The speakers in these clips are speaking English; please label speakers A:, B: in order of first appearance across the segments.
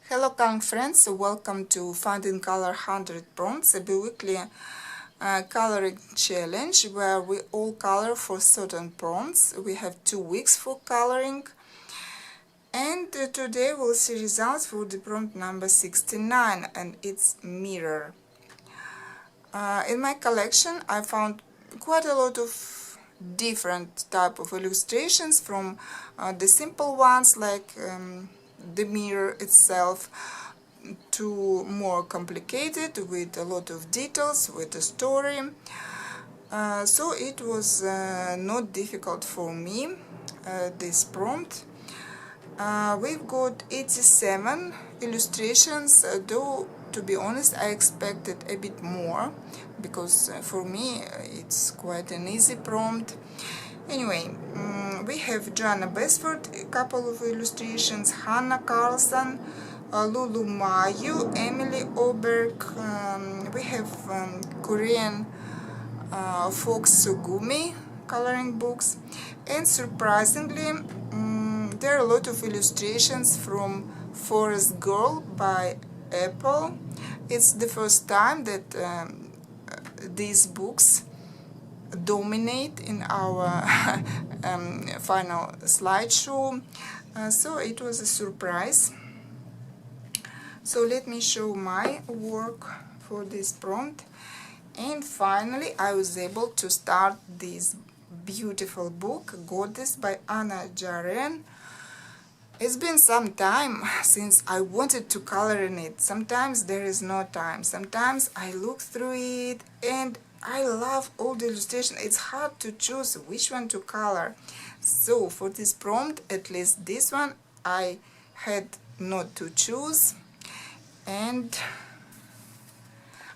A: Hello coloring friends, welcome to Finding Color 100 Prompts, a bi-weekly coloring challenge where we all color for certain prompts. We have 2 weeks for coloring, and today we'll see results for the prompt number 69, and it's mirror. In my collection I found quite a lot of different type of illustrations, from the simple ones like the mirror itself to more complicated with a lot of details, with a story. So it was not difficult for me, this prompt. We've got 87 illustrations, though to be honest I expected a bit more, because for me it's quite an easy prompt. Anyway, we have Joanna Basford, a couple of illustrations, Hannah Carlson, Lulu Mayu, Emily Oberg, we have Korean Fox Sugumi coloring books, and surprisingly there are a lot of illustrations from Forest Girl by Apple. It's the first time that these books dominate in our final slideshow, so it was a surprise. So let me show my work for this prompt, and finally I was able to start this beautiful book, Goddess by Anna Jaren. It's been some time since I wanted to color in it. Sometimes there is no time, sometimes I look through it and I love all the illustration. It's hard to choose which one to color. So for this prompt, at least this one, I had not to choose, and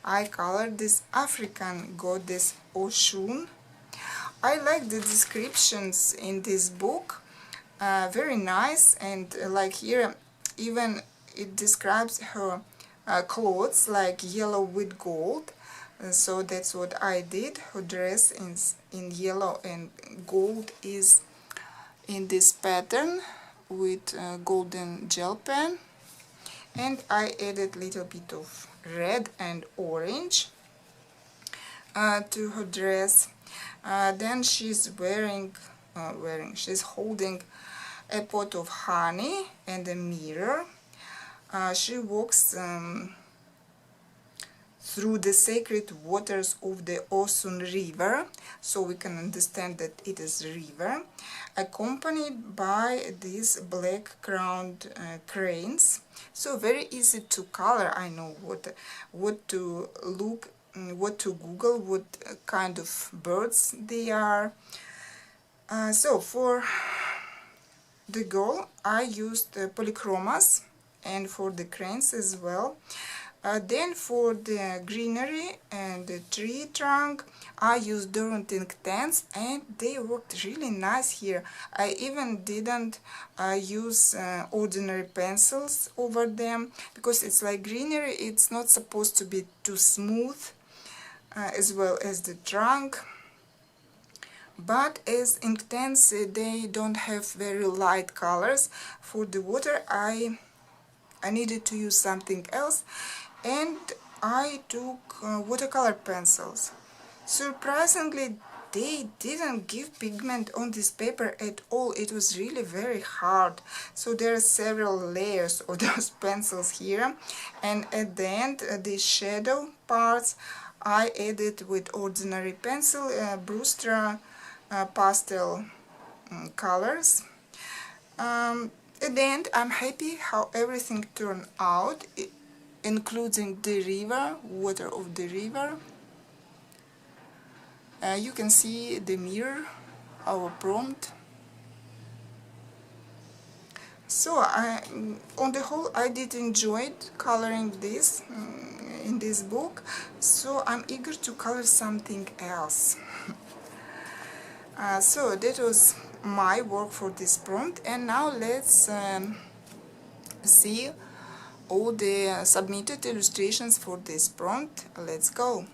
A: I colored this African goddess Oshun. I like the descriptions in this book, very nice, and like here even it describes her clothes like yellow with gold. So that's what I did. Her dress is in yellow and gold is in this pattern with golden gel pen, and I added a little bit of red and orange to her dress. Then she's she's holding a pot of honey and a mirror. She walks through the sacred waters of the Osun River, so we can understand that it is a river, accompanied by these black-crowned cranes. So very easy to color. I know what to look, what to Google, what kind of birds they are. So for the girl I used polychromas, and for the cranes as well. Then for the greenery and the tree trunk I used Duran ink tents, and they worked really nice here. I even didn't use ordinary pencils over them, because it's like greenery, it's not supposed to be too smooth, as well as the trunk. But as ink tents, they don't have very light colors. For the water I needed to use something else, and I took watercolor pencils. Surprisingly, they didn't give pigment on this paper at all. It was really very hard. So there are several layers of those pencils here, and at the end the shadow parts I added with ordinary pencil, Brewster pastel colors. At the end I'm happy how everything turned out, including the river, water of the river. You can see the mirror, our prompt. So on the whole I did enjoy coloring this in this book, so I'm eager to color something else. So that was my work for this prompt, and now let's see all the submitted illustrations for this prompt. Let's go.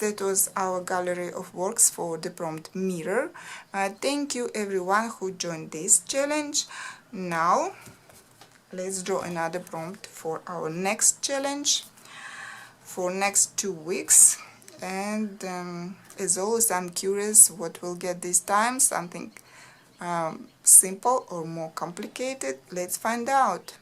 A: that was our gallery of works for the prompt mirror. Thank you everyone who joined this challenge. Now let's draw another prompt for our next challenge for next 2 weeks. And as always, I'm curious what we'll get this time, something simple or more complicated. Let's find out.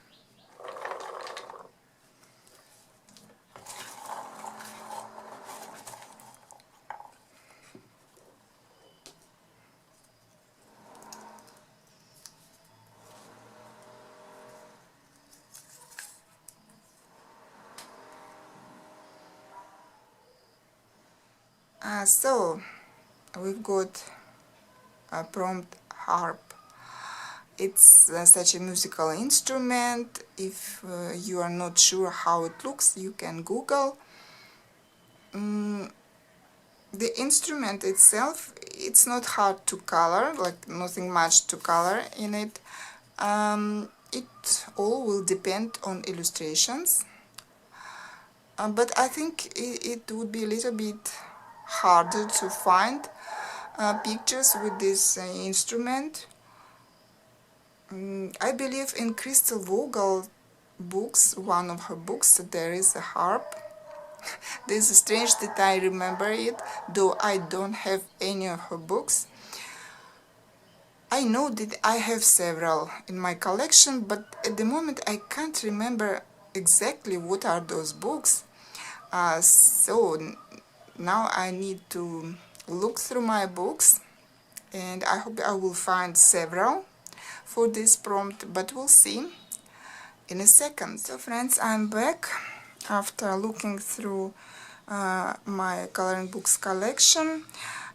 A: So we've got a prompt harp. It's such a musical instrument. If you are not sure how it looks, you can Google. The instrument itself, it's not hard to color, like nothing much to color in it. It all will depend on illustrations. But I think it would be a little bit harder to find pictures with this instrument. I believe in Crystal Vogel books, one of her books, there is a harp. This is strange that I remember it, though I don't have any of her books. I know that I have several in my collection, but at the moment I can't remember exactly what are those books. So now I need to look through my books, and I hope I will find several for this prompt, but we'll see in a second. So friends, I'm back after looking through my coloring books collection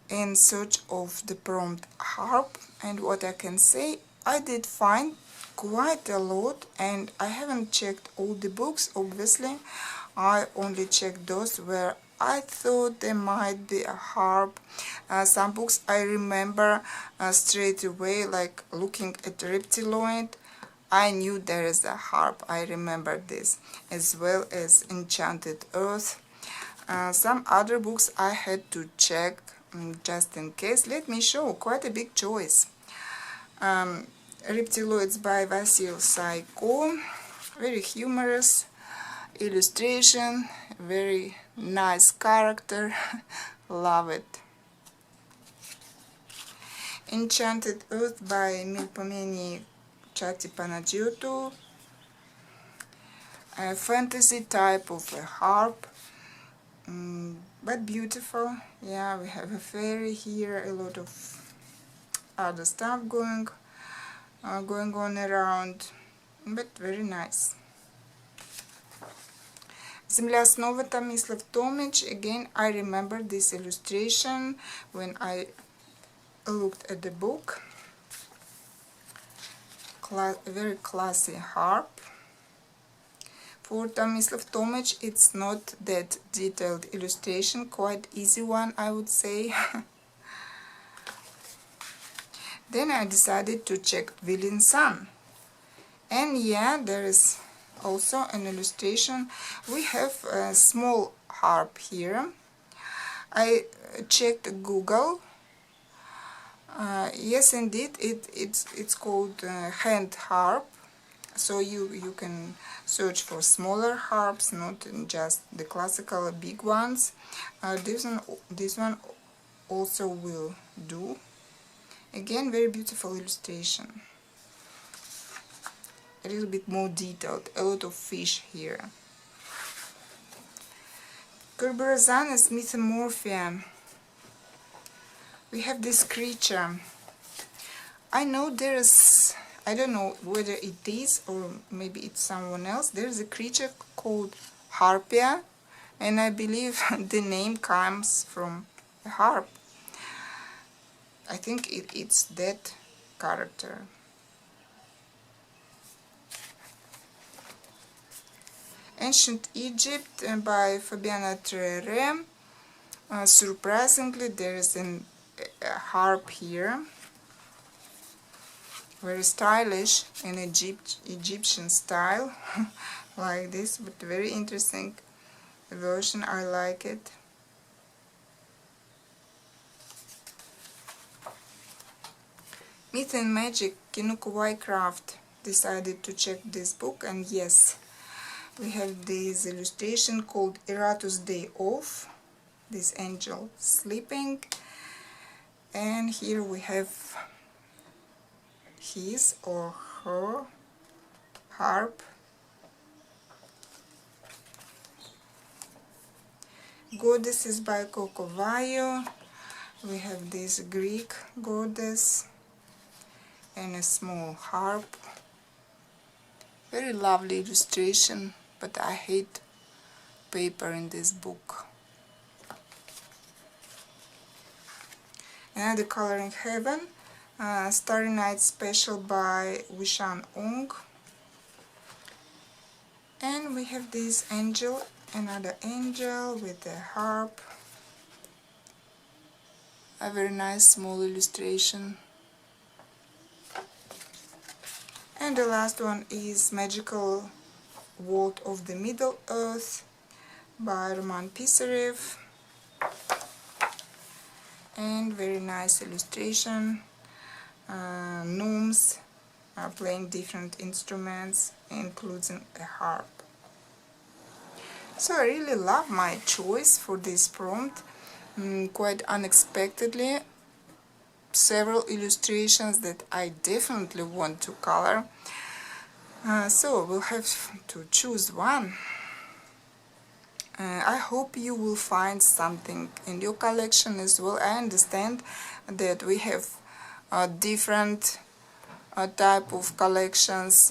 A: in search of the prompt harp, and what I can say, I did find quite a lot, and I haven't checked all the books, obviously. I only checked those where I thought there might be a harp. Some books I remember straight away, like looking at Reptiloid, I knew there is a harp. I remember this, as well as Enchanted Earth. Some other books I had to check just in case. Let me show, quite a big choice. Reptiloids by Vasil Saiko, very humorous illustration, very nice character, love it. Enchanted Earth by Milpomeni Chattipanagiotou, a fantasy type of a harp, but beautiful. Yeah, we have a fairy here, a lot of other stuff going on around, but very nice. Земля снова Tomislav Tomic. Again, I remember this illustration when I looked at the book. Very classy harp. For Tomislav Tomic, it's not that detailed illustration, quite easy one, I would say. Then I decided to check Vilin Sun. And yeah, there is also an illustration. We have a small harp here. I checked Google. Yes, indeed, it's called hand harp. So you can search for smaller harps, not just the classical big ones. This one also will do. Again, very beautiful illustration. A little bit more detailed, a lot of fish here. Kerberosaurus Mythomorphia. We have this creature. I know there is, I don't know whether it is or maybe it's someone else. There is a creature called Harpia, and I believe the name comes from a harp. I think it's that character. Ancient Egypt by Fabiana Trere. Surprisingly, there is a harp here. Very stylish in Egyptian style, like this, but very interesting version. I like it. Myth and Magic, Kinukuwai Craft decided to check this book, and yes, we have this illustration called Eratus Day Off, this angel sleeping, and here we have his or her harp. Goddesses by Corcovado. We have this Greek goddess and a small harp. Very lovely illustration, but I hate paper in this book. Another color in heaven, Starry Night Special by Wishan Ong. And we have this angel, another angel with a harp. A very nice small illustration. And the last one is Magical World of the Middle Earth by Roman Pisarev. And very nice illustration. Gnomes are playing different instruments, including a harp. So I really love my choice for this prompt. Quite unexpectedly, several illustrations that I definitely want to color. So we'll have to choose one. I hope you will find something in your collection as well. I understand that we have different type of collections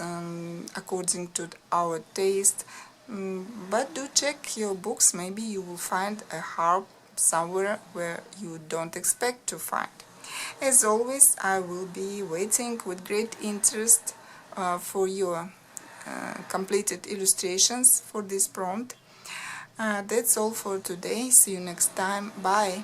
A: according to our taste, but do check your books. Maybe you will find a harp somewhere where you don't expect to find. As always, I will be waiting with great interest for your completed illustrations for this prompt. That's all for today. See you next time. Bye.